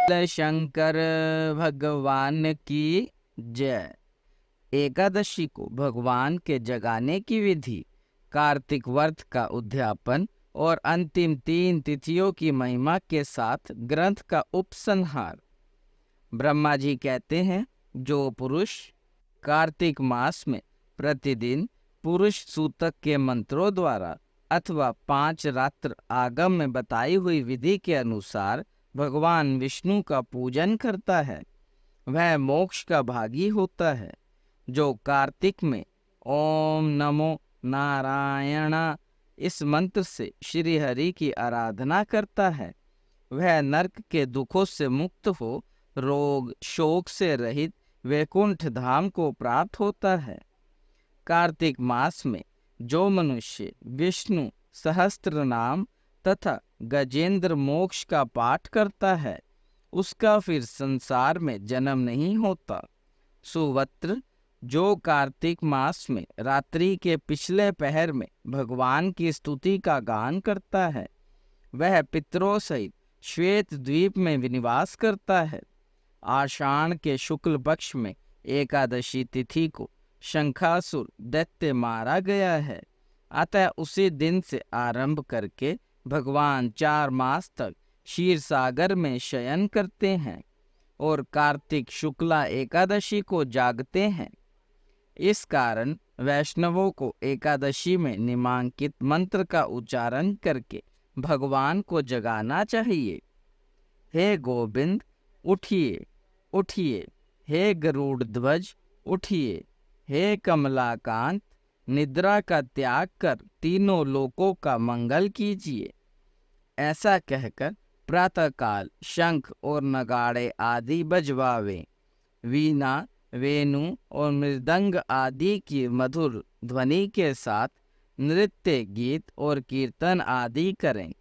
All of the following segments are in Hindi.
शंकर भगवान की जय। एकादशी को भगवान के जगाने की विधि, कार्तिक व्रत का उद्यापन और अंतिम 3 तिथियों की महिमा के साथ ग्रंथ का उपसंहार। ब्रह्मा जी कहते हैं, जो पुरुष कार्तिक मास में प्रतिदिन पुरुष सूतक के मंत्रों द्वारा अथवा 5 रात्र आगम में बताई हुई विधि के अनुसार भगवान विष्णु का पूजन करता है, वह मोक्ष का भागी होता है। जो कार्तिक में ओम नमो नारायण इस मंत्र से श्री हरि की आराधना करता है, वह नरक के दुखों से मुक्त हो रोग शोक से रहित वैकुंठ धाम को प्राप्त होता है। कार्तिक मास में जो मनुष्य विष्णु सहस्त्र नाम तथा गजेंद्र मोक्ष का पाठ करता है, उसका फिर संसार में जन्म नहीं होता। सुवत्र जो कार्तिक मास में रात्रि के पिछले पहर में भगवान की स्तुति का गान करता है, वह पितरों सहित श्वेत द्वीप में निवास करता है। आषाढ़ के शुक्ल पक्ष में एकादशी तिथि को शंखासुर दैत्य मारा गया है, अतः उसी दिन से आरंभ करके भगवान 4 मास तक क्षीर सागर में शयन करते हैं और कार्तिक शुक्ला एकादशी को जागते हैं। इस कारण वैष्णवों को एकादशी में निम्नांकित मंत्र का उच्चारण करके भगवान को जगाना चाहिए। हे गोविंद उठिए उठिए, हे गरुड़ ध्वज उठिए, हे कमलाकांत निद्रा का त्याग कर तीनों लोकों का मंगल कीजिए। ऐसा कहकर प्रातःकाल शंख और नगाड़े आदि बजवावे, वीणा वेणु और मृदंग आदि की मधुर ध्वनि के साथ नृत्य गीत और कीर्तन आदि करें।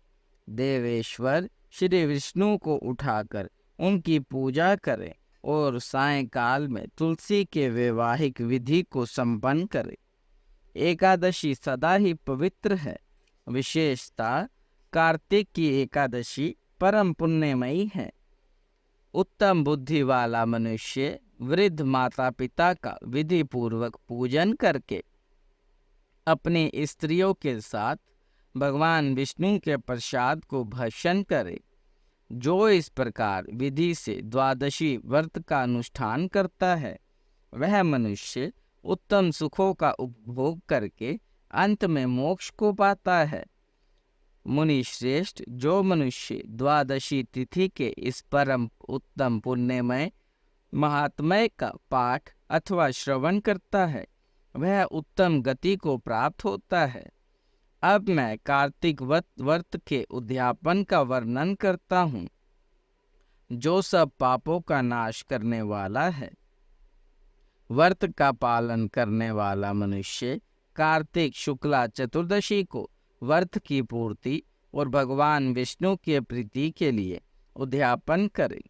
देवेश्वर श्री विष्णु को उठाकर उनकी पूजा करें और सायंकाल में तुलसी के वैवाहिक विधि को संपन्न करें। एकादशी सदा ही पवित्र है। विशेषता कार्तिक की एकादशी परम पुण्यमयी है। उत्तम बुद्धि वाला मनुष्य वृद्ध माता पिता का विधि पूर्वक पूजन करके अपनी स्त्रियों के साथ भगवान विष्णु के प्रसाद को भक्षण करे। जो इस प्रकार विधि से द्वादशी व्रत का अनुष्ठान करता है, वह मनुष्य उत्तम सुखों का उपभोग करके अंत में मोक्ष को पाता है। मुनि श्रेष्ठ, जो मनुष्य द्वादशी तिथि के इस परम उत्तम पुण्यमय महात्म्य का पाठ अथवा श्रवण करता है, वह उत्तम गति को प्राप्त होता है। अब मैं कार्तिक व्रत के उद्यापन का वर्णन करता हूँ, जो सब पापों का नाश करने वाला है। व्रत का पालन करने वाला मनुष्य कार्तिक शुक्ला चतुर्दशी को व्रत की पूर्ति और भगवान विष्णु की प्रीति के लिए उद्यापन करे।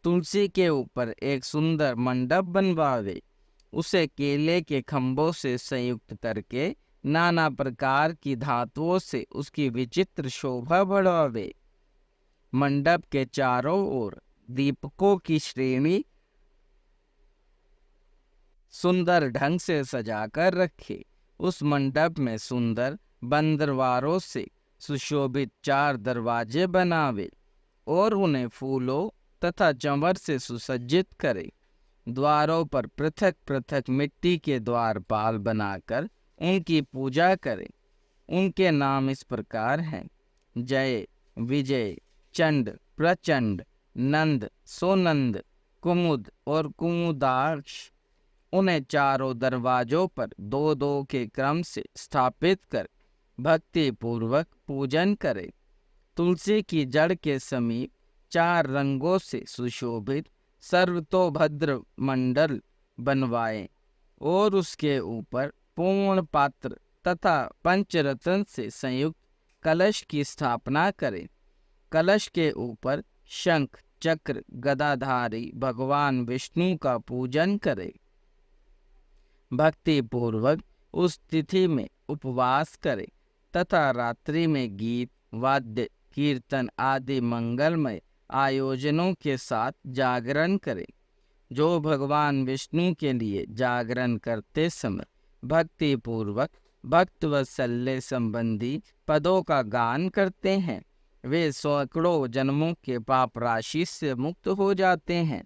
तुलसी के ऊपर एक सुंदर मंडप बनवावे, उसे केले के खंभों से संयुक्त करके नाना प्रकार की धातुओं से उसकी विचित्र शोभा बढ़ावे। मंडप के चारों ओर दीपकों की श्रेणी सुंदर ढंग से सजाकर रखे। उस मंडप में सुंदर बंद दरवारों से सुशोभित 4 दरवाजे बनावे और उन्हें फूलों तथा चंवर से सुसज्जित करे। द्वारों पर पृथक पृथक मिट्टी के द्वारपाल बनाकर उनकी पूजा करें। उनके नाम इस प्रकार हैं: जय, विजय, चंड, प्रचंड, नंद, सोनंद, कुमुद और कुमुदाक्ष। उन्हें चारों दरवाजों पर 2-2 के क्रम से स्थापित कर भक्ति पूर्वक पूजन करें। तुलसी की जड़ के समीप 4 रंगों से सुशोभित सर्वतोभद्र मंडल बनवाएं और उसके ऊपर पूर्ण पात्र तथा पंचरत्न से संयुक्त कलश की स्थापना करें। कलश के ऊपर शंख चक्र गदाधारी भगवान विष्णु का पूजन करें। भक्ति पूर्वक उस तिथि में उपवास करें तथा रात्रि में गीत वाद्य कीर्तन आदि मंगलमय आयोजनों के साथ जागरण करें। जो भगवान विष्णु के लिए जागरण करते समय भक्ति पूर्वक भक्त वत्सल्य संबंधी पदों का गान करते हैं, वे सैकड़ों जन्मों के पाप राशि से मुक्त हो जाते हैं।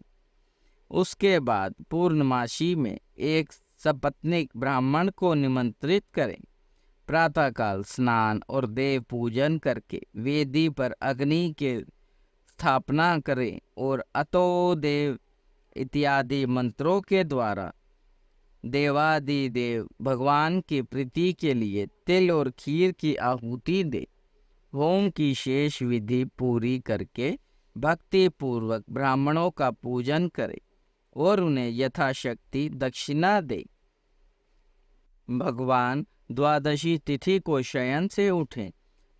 उसके बाद पूर्णमासी में एक सपत्नीक ब्राह्मण को निमंत्रित करें। प्रातःकाल स्नान और देव पूजन करके वेदी पर अग्नि के स्थापना करें और अतो देव इत्यादि मंत्रों के द्वारा देवादिदेव भगवान की प्रीति के लिए तिल और खीर की आहुति दे। होम की शेष विधि पूरी करके भक्ति पूर्वक ब्राह्मणों का पूजन करे और उन्हें यथाशक्ति दक्षिणा दे। भगवान द्वादशी तिथि को शयन से उठे,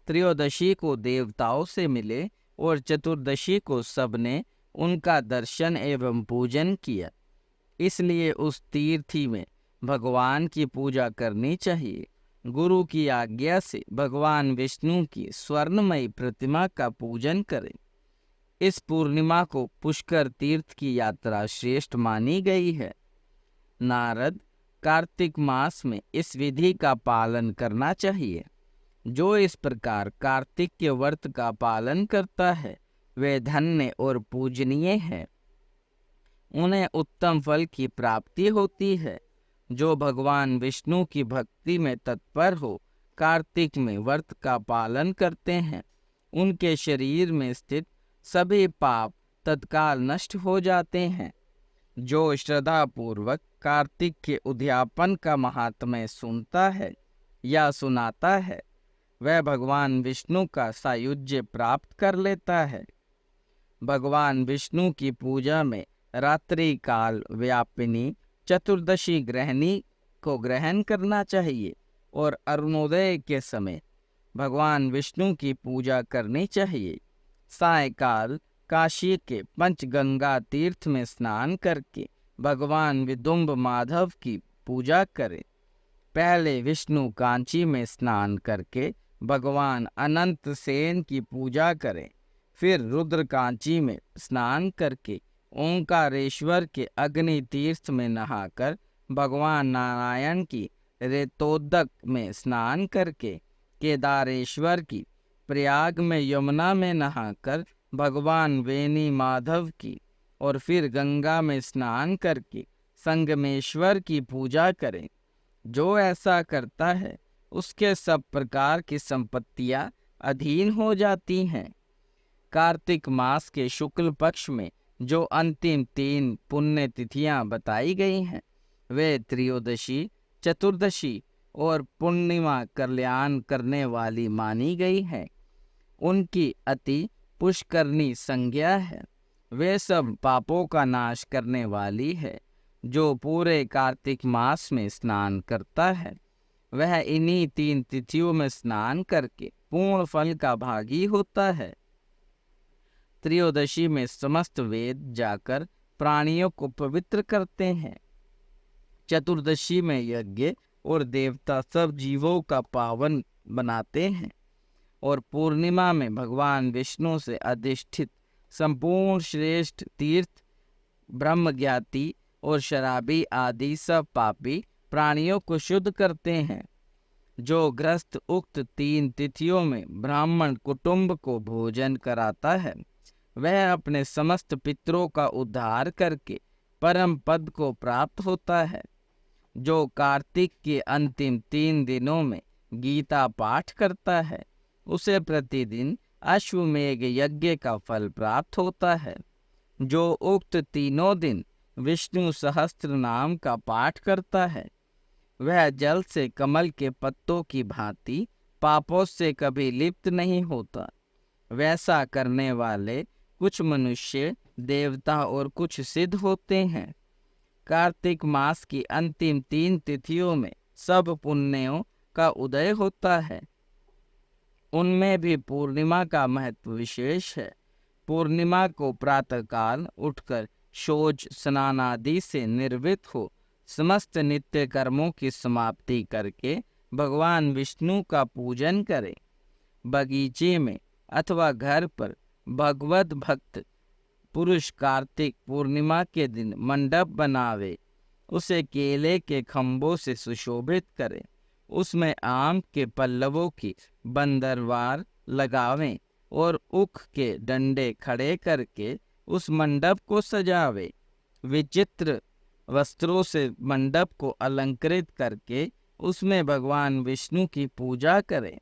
त्रयोदशी को देवताओं से मिले और चतुर्दशी को सबने उनका दर्शन एवं पूजन किया। इसलिए उस तीर्थी में भगवान की पूजा करनी चाहिए। गुरु की आज्ञा से भगवान विष्णु की स्वर्णमयी प्रतिमा का पूजन करें। इस पूर्णिमा को पुष्कर तीर्थ की यात्रा श्रेष्ठ मानी गई है। नारद, कार्तिक मास में इस विधि का पालन करना चाहिए। जो इस प्रकार कार्तिक के व्रत का पालन करता है वे धन्य और पूजनीय है, उन्हें उत्तम फल की प्राप्ति होती है। जो भगवान विष्णु की भक्ति में तत्पर हो कार्तिक में व्रत का पालन करते हैं, उनके शरीर में स्थित सभी पाप तत्काल नष्ट हो जाते हैं। जो श्रद्धा पूर्वक कार्तिक के उद्यापन का महात्म्य सुनता है या सुनाता है, वह भगवान विष्णु का सायुज्य प्राप्त कर लेता है। भगवान विष्णु की पूजा में रात्रि काल व्यापिनी चतुर्दशी ग्रहणी को ग्रहण करना चाहिए और अरुणोदय के समय भगवान विष्णु की पूजा करनी चाहिए। सायकाल काशी के पंचगंगा तीर्थ में स्नान करके भगवान विदुम्ब माधव की पूजा करें। पहले विष्णु कांची में स्नान करके भगवान अनंत सेन की पूजा करें। फिर रुद्र कांची में स्नान करके ओंकारेश्वर के अग्नि तीर्थ में नहाकर भगवान नारायण की रेतोदक में स्नान करके केदारेश्वर की प्रयाग में यमुना में नहाकर भगवान वेणी माधव की और फिर गंगा में स्नान करके संगमेश्वर की पूजा करें। जो ऐसा करता है उसके सब प्रकार की संपत्तियां अधीन हो जाती हैं। कार्तिक मास के शुक्ल पक्ष में जो अंतिम 3 पुण्य तिथियां बताई गई हैं, वे त्रयोदशी, चतुर्दशी और पूर्णिमा कल्याण करने वाली मानी गई हैं। उनकी अति पुष्करणी संज्ञा है। वे सब पापों का नाश करने वाली है। जो पूरे कार्तिक मास में स्नान करता है वह इन्हीं 3 तिथियों में स्नान करके पूर्ण फल का भागी होता है। त्रयोदशी में समस्त वेद जाकर प्राणियों को पवित्र करते हैं। चतुर्दशी में यज्ञ और देवता सब जीवों का पावन बनाते हैं और पूर्णिमा में भगवान विष्णु से अधिष्ठित संपूर्ण श्रेष्ठ तीर्थ ब्रह्मज्ञाती और शराबी आदि सब पापी प्राणियों को शुद्ध करते हैं। जो गृहस्थ उक्त 3 तिथियों में ब्राह्मण कुटुंब को भोजन कराता है वह अपने समस्त पितरों का उद्धार करके परम पद को प्राप्त होता है। जो कार्तिक के अंतिम 3 दिनों में गीता पाठ करता है उसे प्रतिदिन अश्वमेघ यज्ञ का फल प्राप्त होता है। जो उक्त 3 दिन विष्णु सहस्त्र नाम का पाठ करता है वह जल से कमल के पत्तों की भांति पापों से कभी लिप्त नहीं होता। वैसा करने वाले कुछ मनुष्य, देवता और कुछ सिद्ध होते हैं। कार्तिक मास की अंतिम 3 तिथियों में सब पुण्यों का उदय होता है। उनमें भी पूर्णिमा का महत्व विशेष है। पूर्णिमा को प्रातःकाल उठकर शौच स्नान आदि से निर्वृत्त हो समस्त नित्य कर्मों की समाप्ति करके भगवान विष्णु का पूजन करें। बगीचे में अथवा घर पर भगवत भक्त पुरुष कार्तिक पूर्णिमा के दिन मंडप बनावे, उसे केले के खंभों से सुशोभित करे, उसमें आम के पल्लवों की बंदरवार लगावें और उख के डंडे खड़े करके उस मंडप को सजावे। विचित्र वस्त्रों से मंडप को अलंकृत करके उसमें भगवान विष्णु की पूजा करें।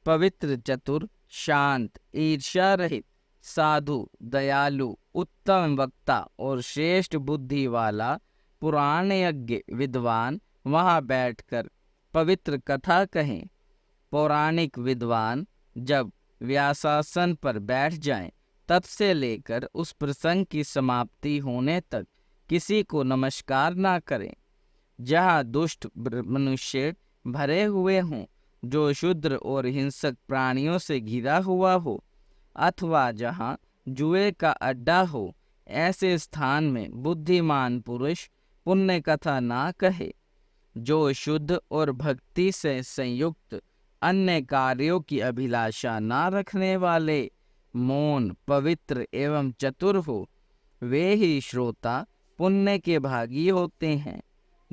पवित्र, चतुर, शांत, ईर्ष्या रहित, साधु, दयालु, उत्तम वक्ता और श्रेष्ठ बुद्धि वाला पुराण यज्ञ विद्वान वहां बैठकर पवित्र कथा कहें। पौराणिक विद्वान जब व्यासासन पर बैठ जाएं, तब से लेकर उस प्रसंग की समाप्ति होने तक किसी को नमस्कार ना करें। जहाँ दुष्ट मनुष्य भरे हुए हों, जो शूद्र और हिंसक प्राणियों से घिरा हुआ हो, अथवा जहाँ जुए का अड्डा हो, ऐसे स्थान में बुद्धिमान पुरुष पुण्य कथा ना कहे। जो शुद्ध और भक्ति से संयुक्त अन्य कार्यों की अभिलाषा ना रखने वाले, मौन, पवित्र एवं चतुर हो, वे ही श्रोता पुण्य के भागी होते हैं।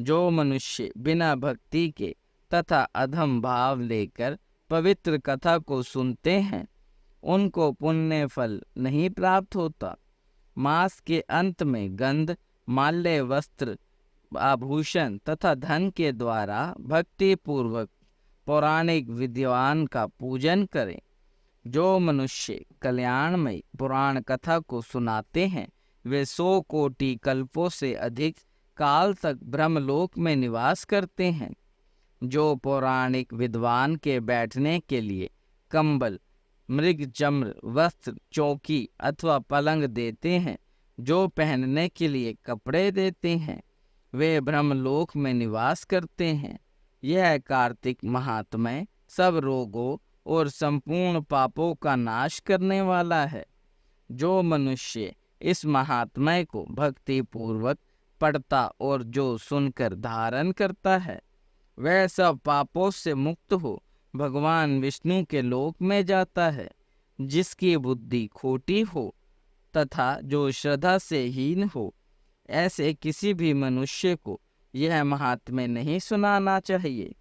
जो मनुष्य बिना भक्ति के तथा अधम भाव लेकर पवित्र कथा को सुनते हैं, उनको पुण्य फल नहीं प्राप्त होता। मास के अंत में गंध, माल्य, वस्त्र, आभूषण तथा धन के द्वारा भक्ति पूर्वक पौराणिक विद्वान का पूजन करें। जो मनुष्य कल्याणमय पुराण कथा को सुनाते हैं, वे 100 कोटि कल्पों से अधिक काल तक ब्रह्मलोक में निवास करते हैं। जो पौराणिक विद्वान के बैठने के लिए कंबल, मृग चम्र, वस्त्र, चौकी अथवा पलंग देते हैं, जो पहनने के लिए कपड़े देते हैं, वे ब्रह्मलोक में निवास करते हैं। यह कार्तिक महात्म्य सब रोगों और संपूर्ण पापों का नाश करने वाला है। जो मनुष्य इस महात्म्य को भक्ति पूर्वक पढ़ता और जो सुनकर धारण करता है, वह सब पापों से मुक्त हो भगवान विष्णु के लोक में जाता है। जिसकी बुद्धि खोटी हो तथा जो श्रद्धा से हीन हो, ऐसे किसी भी मनुष्य को यह महात्म्य नहीं सुनाना चाहिए।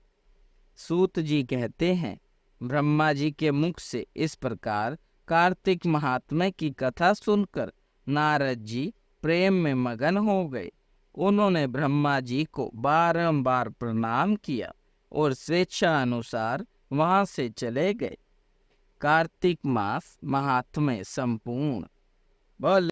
सूत जी कहते हैं, ब्रह्मा जी के मुख से इस प्रकार कार्तिक महात्म्य की कथा सुनकर नारद जी प्रेम में मगन हो गए। उन्होंने ब्रह्मा जी को बारंबार प्रणाम किया और स्वेच्छा अनुसार वहां से चले गए। कार्तिक मास महात्म्य संपूर्ण। बोल